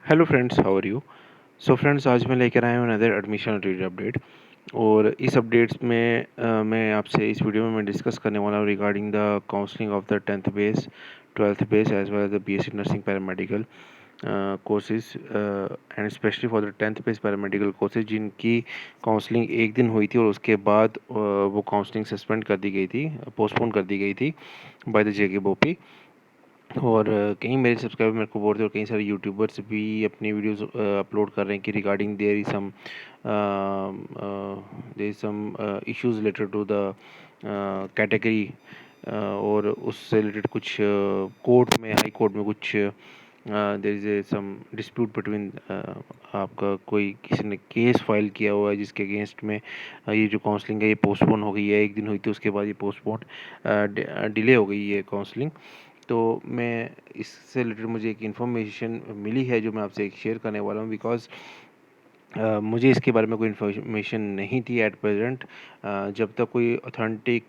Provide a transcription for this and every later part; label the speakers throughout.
Speaker 1: Hello friends, how are you? So friends, आज मैं लेकर आया हूँ अनदर एडमिशन रिलेटेड अपडेट। और इस अपडेट्स में मैं आपसे इस वीडियो में मैं डिस्कस करने वाला हूँ regarding the counselling of the 10th base, 12th base as well as the BSc nursing paramedical courses and specially for the 10th base paramedical courses जिनकी काउंसलिंग एक दिन हुई थी और उसके बाद वो काउंसलिंग सस्पेंड कर दी गई थी, पोस्टपोन कर दी गई थी बाय द जेके बोपी। और कई मेरे सब्सक्राइबर मेरे को बोल रहे थे और कई सारे यूट्यूबर्स भी अपनी वीडियोस अपलोड कर रहे हैं कि regarding there is some issues related to the category, और उससे रिलेटेड कुछ कोर्ट में, हाई कोर्ट में कुछ there is a some dispute between, आपका कोई किसी ने केस फाइल किया हुआ है जिसके अगेंस्ट में ये जो काउंसलिंग है ये पोस्टपोन हो गई है। एक दिन हुई थी, उसके बाद ये पोस्टपोन डिले हो गई है काउंसलिंग। तो मैं इससे रिलेटेड मुझे एक इन्फॉर्मेशन मिली है जो मैं आपसे एक शेयर करने वाला हूँ, बिकॉज़ मुझे इसके बारे में कोई इन्फॉर्मेशन नहीं थी एट प्रेजेंट। जब तक कोई ऑथेंटिक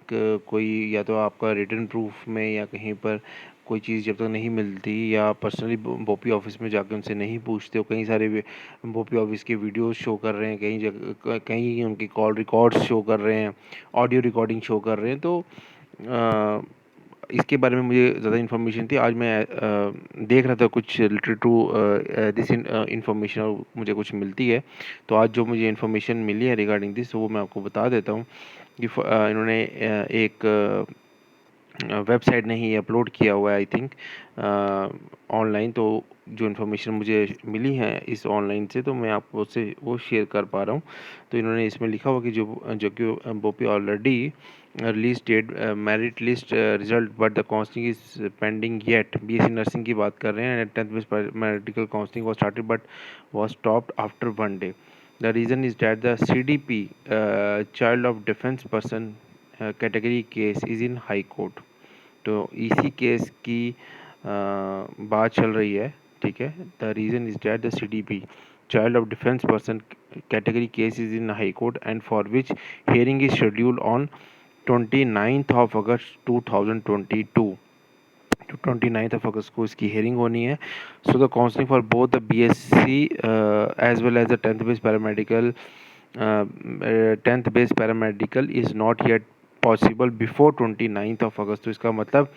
Speaker 1: कोई, या तो आपका रिटन प्रूफ में या कहीं पर कोई चीज़ जब तक नहीं मिलती, या पर्सनली बोपी ऑफिस में जाकर उनसे नहीं पूछते हो। कई सारे बोपी ऑफिस के वीडियोस शो कर रहे हैं, कई जगह कहीं उनकी कॉल रिकॉर्ड्स शो कर रहे हैं, ऑडियो रिकॉर्डिंग शो कर रहे हैं। तो इसके बारे में मुझे ज़्यादा इन्फॉर्मेशन थी। आज मैं देख रहा था कुछ रिलेटेड टू दिस इन्फॉर्मेशन, और मुझे कुछ मिलती है। तो आज जो मुझे इन्फॉर्मेशन मिली है रिगार्डिंग दिस, वो मैं आपको बता देता हूँ कि इन्होंने एक वेबसाइट ने ही अपलोड किया हुआ है, आई थिंक ऑनलाइन। तो जो इन्फॉर्मेशन मुझे मिली है इस ऑनलाइन से, तो मैं आपको उससे वो शेयर कर पा रहा हूँ। तो इन्होंने इसमें लिखा हुआ कि जो कि BOPEE already release date merit list result but the counselling is pending yet. BSc nursing की बात कर रहे हैं। 10th base medical counselling was started but was stopped after 1 day. The reason is that the CDP, child of defense person, category case is in high court. तो इसी case की बात चल रही है, ठीक है। The reason is that the CDP, child of defence person category case is in high court and for which hearing is schedule on 29th of अगस्त 2022। तो 29th ऑफ अगस्त को इसकी हेयरिंग होनी है। So the counselling for both the BSc as well as the 10th base paramedical is not yet possible before 29th of August. तो इसका मतलब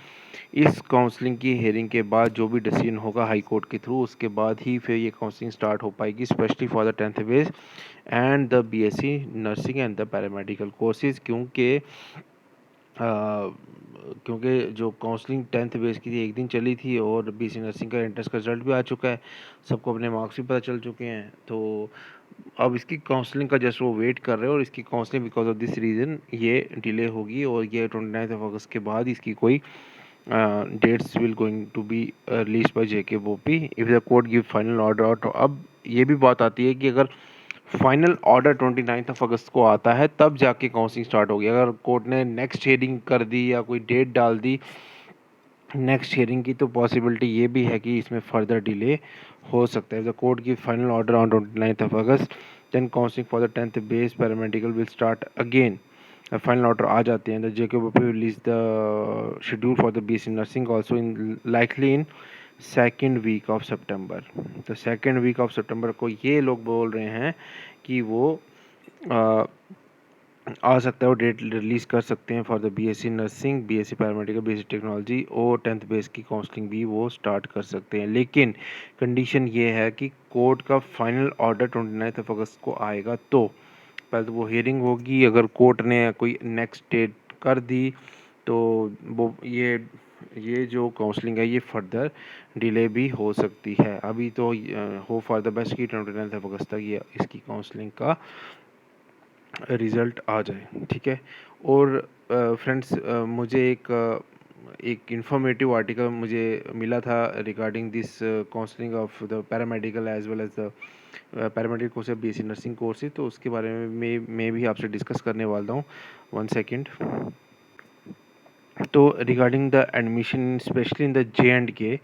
Speaker 1: इस counselling की हेयरिंग के बाद जो भी डिसीजन होगा हाई कोर्ट के थ्रू, उसके बाद ही फिर ये काउंसलिंग स्टार्ट हो पाएगी, specially for the 10th base and the BSc nursing and the paramedical courses. क्योंकि जो काउंसलिंग 10th बेस की थी एक दिन चली थी, और BSc नर्सिंग का एंट्रेंस का रिजल्ट भी आ चुका है, सबको अपने मार्क्स भी पता चल चुके हैं। तो अब इसकी काउंसलिंग का जस्ट वो वेट कर रहे हैं, और इसकी counselling because of this reason ये डिले होगी, और ये 29th ऑफ अगस्त के बाद इसकी कोई dates will going to be release by JK BOPEE if the court give final order. तो अब ये भी बात आती है कि अगर फाइनल ऑर्डर 29th ऑफ अगस्त को आता है, तब जाके काउंसलिंग स्टार्ट होगी। अगर कोर्ट ने नेक्स्ट हियरिंग कर दी या कोई डेट डाल दी नेक्स्ट हियरिंग की, तो पॉसिबिलिटी ये भी है कि इसमें फर्दर डिले हो सकता है। द कोर्ट की final order on 29th of August, then counselling for the 10th base paramedical will start again. Final order आ जाते हैं, the JK BOPEE release the schedule for the BSc nursing also in likely in second week of September. तो second week of सितंबर को ये लोग बोल रहे हैं कि वो आ सकता है, वो डेट रिलीज़ कर सकते हैं for the BSc nursing, BSc paramedical, BSc technology, और 10th बेस की काउंसलिंग भी वो स्टार्ट कर सकते हैं। लेकिन कंडीशन ये है कि कोर्ट का फाइनल ऑर्डर 29th ऑफ अगस्त को आएगा, तो पहले तो वो हियरिंग होगी। अगर कोर्ट ने कोई नेक्स्ट डेट कर दी, तो वो ये जो काउंसलिंग है ये फर्दर डिले भी हो सकती है। अभी तो हो फॉर द बेस्ट कि 29th ऑफ अगस्त तक ये इसकी काउंसलिंग का रिज़ल्ट आ जाए, ठीक है। और फ्रेंड्स, मुझे एक इन्फॉर्मेटिव आर्टिकल मुझे मिला था regarding this counselling of the paramedical as well as the paramedical course या BSc नर्सिंग कोर्स, तो उसके बारे में मैं भी आपसे डिस्कस करने वाला हूँ। 1 सेकेंड। तो regarding the admission specially in the J&K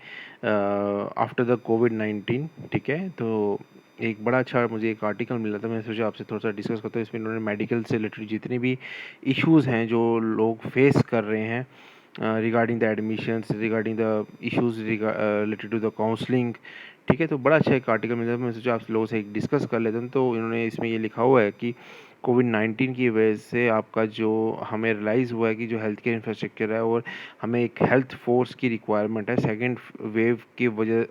Speaker 1: after the कोविड-19, ठीक है। तो एक बड़ा अच्छा मुझे एक आर्टिकल मिला था, मैंने सोचा आपसे थोड़ा सा डिस्कस करता हूँ। इसमें इन्होंने मेडिकल से रिलेटेड जितने भी इश्यूज़ हैं जो लोग फेस कर रहे हैं, regarding the admissions, regarding the issues related to the counselling. ठीक है, तो बड़ा अच्छा एक आर्टिकल मिला, मैं सोचा आप लोगों से एक डिस्कस कर लेता हूँ। तो इन्होंने इसमें ये लिखा हुआ है कि कोविड-19 की वजह से आपका जो हमें रियलाइज़ हुआ है कि जो हेल्थ केयर इंफ्रास्ट्रक्चर है और हमें एक हेल्थ फोर्स की रिक्वायरमेंट है सेकंड वेव की वजह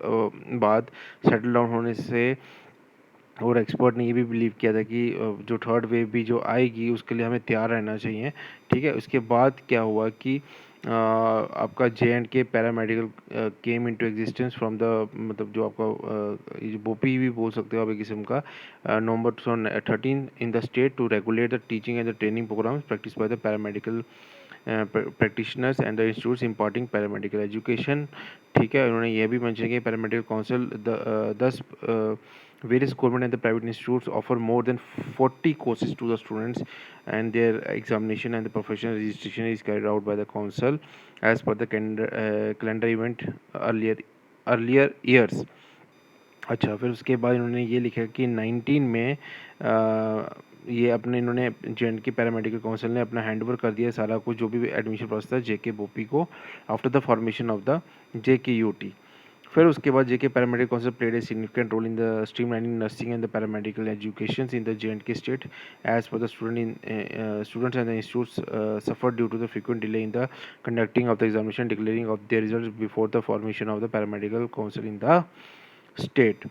Speaker 1: बाद सेटल डाउन होने से। और एक्सपर्ट ने ये भी बिलीव किया था कि जो थर्ड वेव भी जो आएगी उसके लिए हमें तैयार रहना चाहिए। ठीक है, उसके बाद क्या हुआ कि आपका J&K paramedical came into existence from the, मतलब जो आपका ये बोपी भी बोल सकते हो आप एक किस्म का, November 2013 in the state to regulate the teaching and the training programmes practice by the paramedical practitioners and the institutes imparting paramedical education। ठीक है, उन्होंने यह भी मेंशन किया पैरामेडिकल काउंसिल दस various government and the private institutes offer more than 40 courses to the students, and their examination and the professional registration is carried out by the council as per the calendar event earlier years। अच्छा, फिर उसके बाद इन्होंने ये लिखा कि 19 में ये अपने इन्होंने जे.एंड.के पैरामेडिकल काउंसिल ने अपना हैंडओवर कर दिया सारा कुछ जो भी एडमिशन प्रोसेस था जेके बोपी को after the formation of the JK UT. फिर उसके बाद JK paramedical council played a significant role in the streamlining nursing and the paramedical education in the J and K state as per the students and the institutes suffered due to the frequent delay in the conducting of the examination declaring of their results before the formation of the paramedical council in the state.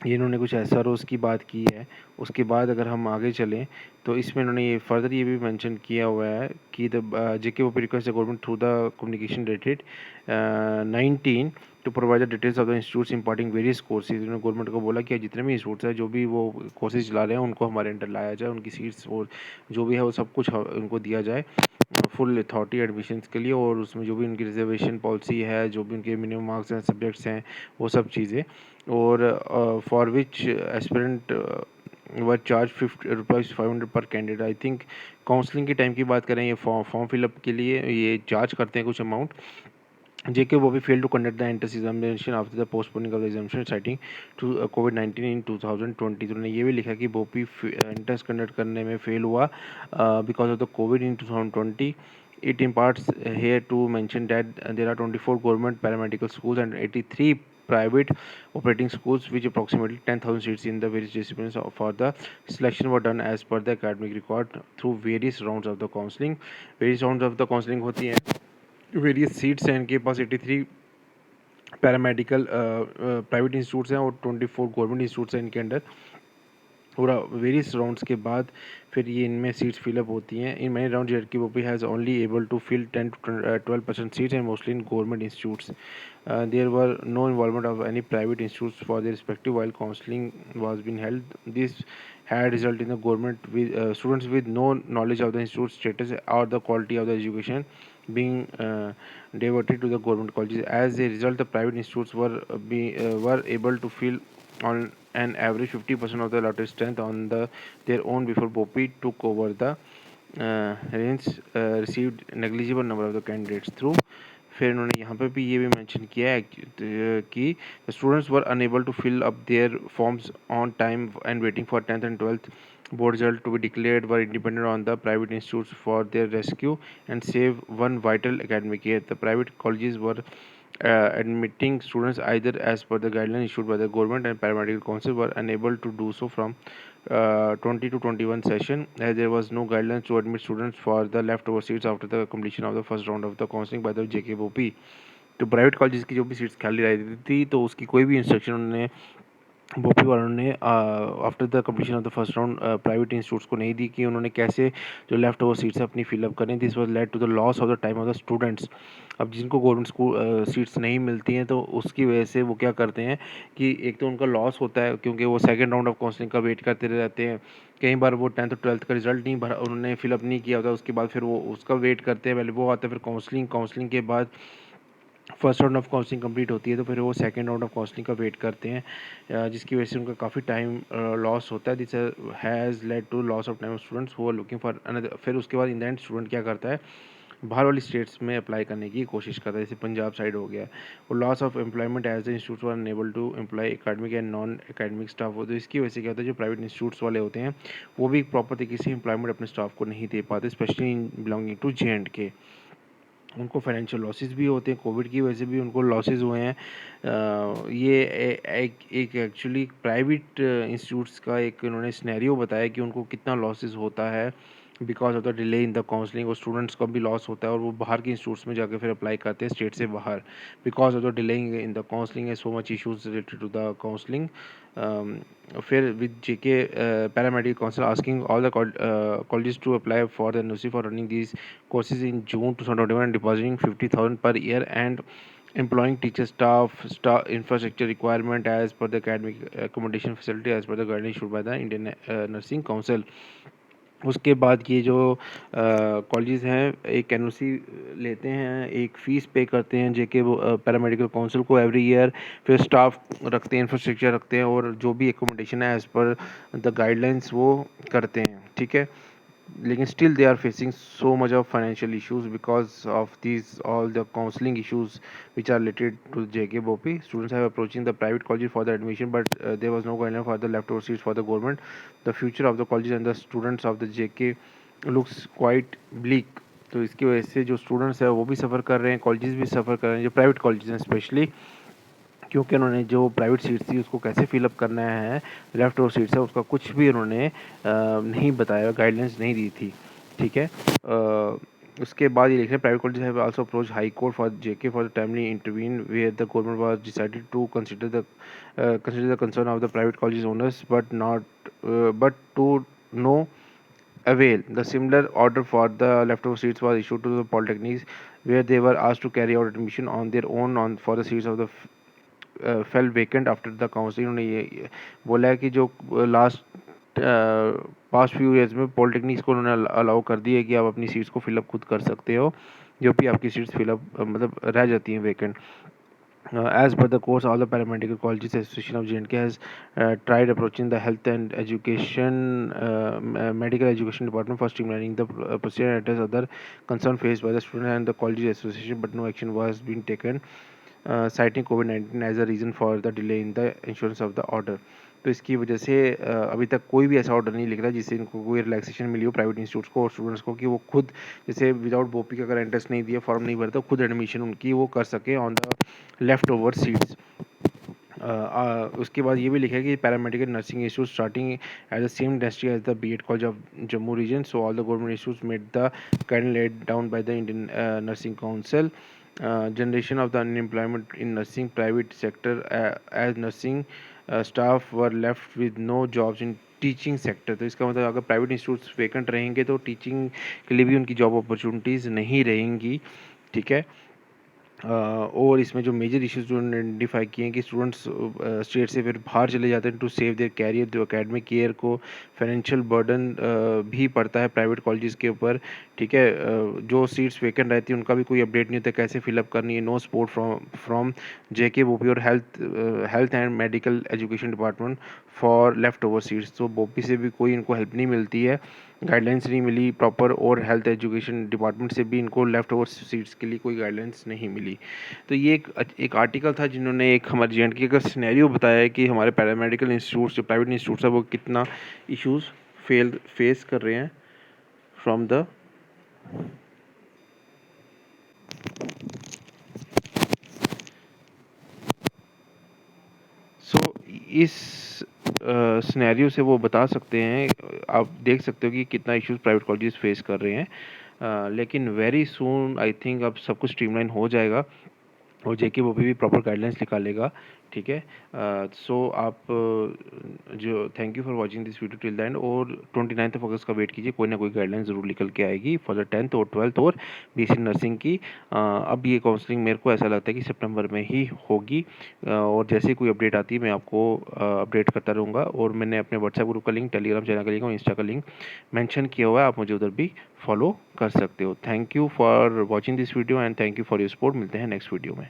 Speaker 1: ये इन्होंने कुछ एसआरओज़ की बात की है। उसके बाद अगर हम आगे चलें तो इसमें इन्होंने ये फर्दर ये भी मेंशन किया हुआ है कि द जेके वो request the government through the communication dated 19 to provide the details of the institutes imparting various courses. उन्होंने गवर्नमेंट को बोला कि जितने भी इंस्टीट्यूट्स हैं जो भी वो कोर्सेज चला रहे हैं उनको हमारे अंडर लाया जाए, उनकी सीट्स और जो भी है वो सब कुछ उनको दिया जाए फुल अथॉरिटी एडमिशन्स के लिए, और उसमें जो भी उनकी रिजर्वेशन पॉलिसी है, जो भी उनके मिनिमम मार्क्स हैं, सब्जेक्ट्स हैं, वो सब चीज़ें। और for which aspirant were charge ₹500 पर कैंडिडेट। आई थिंक काउंसलिंग के टाइम की बात करें, ये फॉर्म फिलअप के लिए ये चार्ज करते हैं कुछ amount. JK Bobby failed to conduct the entrance examination after the postponing of the examination citing to COVID-19 in 2020। तो उन्होंने ये भी लिखा कि बोपी एंट्रेंस कंडक्ट करने में फेल हुआ because of the Covid in 2020। It imparts here to mention that there are 24 government paramedical schools and 83 private operating schools with approximately 10,000 seats in the various disciplines for the selection were done as per the academic record through various rounds of the counseling। various rounds of the counseling होती हैं, various seats हैं इनके पास, 83 paramedical private institutes हैं और 24 government institutes हैं इनके under. और various rounds के बाद फिर ये इनमें सीट्स फिलअप होती हैं। In many round JK BOPEE has only able to fill 10 to 12% seats and mostly in government institutes. There were no involvement of any private institutes for their respective while counselling was been held. This had resulted in the government with students with no knowledge of the institute status or the quality of the education being diverted to the government colleges। As a result, the private institutes were able to fill on an average 50% of the allotted strength on their own before Bopi took over the reins, received negligible number of the candidates through। फिर इन्होंने यहाँ पे भी ये भी mention किया है कि students were unable to fill up their forms on time and waiting for 10th and 12th board result to be declared were independent on the private institutes for their rescue and save one vital academic year। The private colleges were admitting students either as per the guidelines issued by the government, and paramedical council were unable to do so from 20 to 21 session as there was no guidelines to admit students for the leftover seats after the completion of the first round of the counseling by the JKBOP। तो private colleges की जो भी seats खाली रहती थी तो उसकी कोई भी इंस्ट्रक्शन उन्होंने बोपी वालों ने after the completion of the first round private institutes को नहीं दी कि उन्होंने कैसे जो लेफ्ट ओवर सीट्स अपनी फिलअप करें। This was led to the loss of the time of the students. अब जिनको गवर्नमेंट स्कूल सीट्स नहीं मिलती हैं तो उसकी वजह से वो क्या करते हैं कि एक तो उनका लॉस होता है क्योंकि वो सेकेंड राउंड ऑफ काउंसलिंग का वेट करते रहते हैं। कई बार वो 10th और 12th का रिजल्ट नहीं भरा, उन्होंने फिलअप नहीं किया होता, उसके बाद फिर वो उसका वेट करते हैं, पहले वो आता है फिर काउंसलिंग के बाद first round of counselling complete होती है तो फिर वो सेकंड राउंड ऑफ काउंसलिंग का वेट करते हैं, जिसकी वजह से उनका काफ़ी टाइम लॉस होता है। This has led to loss of time of students who are looking for another. फिर उसके बाद इन द एंड स्टूडेंट क्या करता है, बाहर वाली स्टेट्स में अप्लाई करने की कोशिश करता है, जैसे पंजाब साइड हो गया। और loss of employment as the institute were unable to employ academic and non academic staff हो, तो इसकी वजह से क्या होता है जो प्राइवेट इंस्टीट्यूट्स वाले होते हैं वो भी प्रॉपर तरीके से एम्प्लॉयमेंट अपने स्टाफ को नहीं दे पाते, specially in belonging to J and K. उनको फाइनेंशियल लॉसेस भी होते हैं, कोविड की वजह से भी उनको लॉसेस हुए हैं। ये एक एक्चुअली प्राइवेट इंस्टीट्यूट्स का एक उन्होंने सिनेरियो बताया कि उनको कितना लॉसेस होता है because of the delay in the counselling, और स्टूडेंट्स को भी लॉस होता है और वो बाहर के इंस्टीट्यूट्स में जाकर फिर अप्लाई करते हैं स्टेट से बाहर, because of the delay in the counselling and so much issues related to the counselling. फिर with JK paramedical council asking all the colleges to apply for the NOC for running these courses in June 2021 and depositing 50,000 per year and employing teacher staff infrastructure requirement as per the academic accommodation facility as per the guidelines issued by the Indian Nursing Council। उसके बाद ये जो colleges हैं एक NOC लेते हैं, एक fees पे करते हैं जेके वो पैरामेडिकल काउंसिल को एवरी ईयर, फिर स्टाफ रखते हैं, इंफ्रास्ट्रक्चर रखते हैं और जो भी एकोमोडेशन है एज़ पर द गाइडलाइंस वो करते हैं, ठीक है। लेकिन still they are facing so much of financial issues because of these all the counseling issues which are related to JK BOPI. Students have approaching the private colleges for the admission, but there was no guideline for the leftover seats for the government. The future of the colleges and the students of the JK looks quite bleak. तो इसकी वजह से जो students है वो भी सफ़र कर रहे हैं, कॉलेजेस भी सफ़र कर रहे हैं, जो प्राइवेट कॉलेजेस हैं स्पेशली, क्योंकि उन्होंने जो प्राइवेट सीट्स थी उसको कैसे फिलअप करना है, लेफ़्ट ओवर सीट्स है उसका कुछ भी उन्होंने नहीं बताया, गाइडलाइंस नहीं दी थी, ठीक है। उसके बाद ये लिख रहे हैं private college have also approach high court for JK for the timely intervene where the government was decided to consider the concern of the private college owners but to no avail. The similar order for the leftover seats was issued to the polytechnics, where they were asked to carry out admission on their own on for the seats of the fail vacant after the counselling. उन्होंने ये बोला है कि जो last past few years में polytechnics को उन्होंने allow कर दिया है कि आप अपनी सीट्स को फिलअप खुद कर सकते हो, जो भी आपकी सीट्स फिलअप मतलब रह जाती हैं vacant. As per the course, all the paramedical colleges association of J&K has tried approaching the health and education medical education department for streamlining the procedure and address other concern faced by the student and the college association, but no action was being taken, citing COVID-19 as a reason for the delay in the issuance of the order। तो इसकी वजह से अभी तक कोई भी ऐसा order नहीं लिख रहा जिससे इनको कोई रिलैक्सेशन मिली हो प्राइवेट इंस्टीट्यूट्स को और स्टूडेंट्स को, कि वो खुद जैसे विदाउट बोपी का अगर एंट्रेंस नहीं दिया, फॉर्म नहीं भरता, तो खुद एडमिशन उनकी वो कर सके on the left over seats. उसके बाद ये भी लिखा है कि paramedical nursing institute starting as the same industry as the BEd college of Jammu region, so all the government institutes made the guideline laid down by the Indian Nursing Council. Generation of the unemployment in nursing private sector as nursing staff were left with no jobs in teaching sector. तो इसका मतलब अगर private institutes vacant रहेंगे तो teaching के लिए भी उनकी जॉब अपॉर्चुनिटीज़ नहीं रहेंगी, ठीक है। और इसमें जो मेजर इश्यूज जो आइडेंटिफाई किए हैं कि स्टूडेंट्स स्टेट से फिर बाहर चले जाते हैं टू सेव देयर कैरियर, जो एकेडमिक ईयर को फाइनेंशियल बर्डन भी पड़ता है प्राइवेट कॉलेजेस के ऊपर, ठीक है। जो सीट्स वेकेंट रहती हैं उनका भी कोई अपडेट नहीं होता कैसे फिलअप करनी है, नो सपोर्ट फ्रॉम जेके बोपी और health and medical education department for left over seats. तो बोपी से भी कोई इनको हेल्प नहीं मिलती है, गाइडलाइंस नहीं मिली प्रॉपर, और हेल्थ एजुकेशन डिपार्टमेंट से भी इनको लेफ़्ट ओवर सीट्स के लिए कोई गाइडलाइंस नहीं मिली। तो ये एक आर्टिकल था जिन्होंने एक हमारे जे.एंड.के का सिनेरियो बताया है कि हमारे पैरामेडिकल इंस्टीट्यूट्स जो प्राइवेट इंस्टीट्यूट्स है वो कितना इश्यूज़ फेस कर रहे हैं फ्रॉम द इस सिनेरियो से वो बता सकते हैं, आप देख सकते हो कि कितना इश्यूज़ प्राइवेट कॉलेजेस फेस कर रहे हैं। लेकिन वेरी सून आई थिंक अब सब कुछ स्ट्रीमलाइन हो जाएगा और जेके वो भी प्रॉपर गाइडलाइंस निकालेगा, ठीक है। सो आप जो thank you for watching this video till the end, और 29 अगस्त का वेट कीजिए, कोई ना कोई गाइडलाइन ज़रूर निकल के आएगी फॉर द 10th और 12th और बीएससी नर्सिंग की। अब ये काउंसलिंग मेरे को ऐसा लगता है कि सितंबर में ही होगी, और जैसे कोई अपडेट आती है मैं आपको अपडेट करता रहूँगा। और मैंने अपने व्हाट्सएप ग्रुप का लिंक, टेलीग्राम चैनल का लिंक और इंस्टा का लिंक मेंशन किया हुआ है, आप मुझे उधर भी फॉलो कर सकते हो। Thank you for watching this video and thank you for your support. मिलते हैं नेक्स्ट वीडियो में।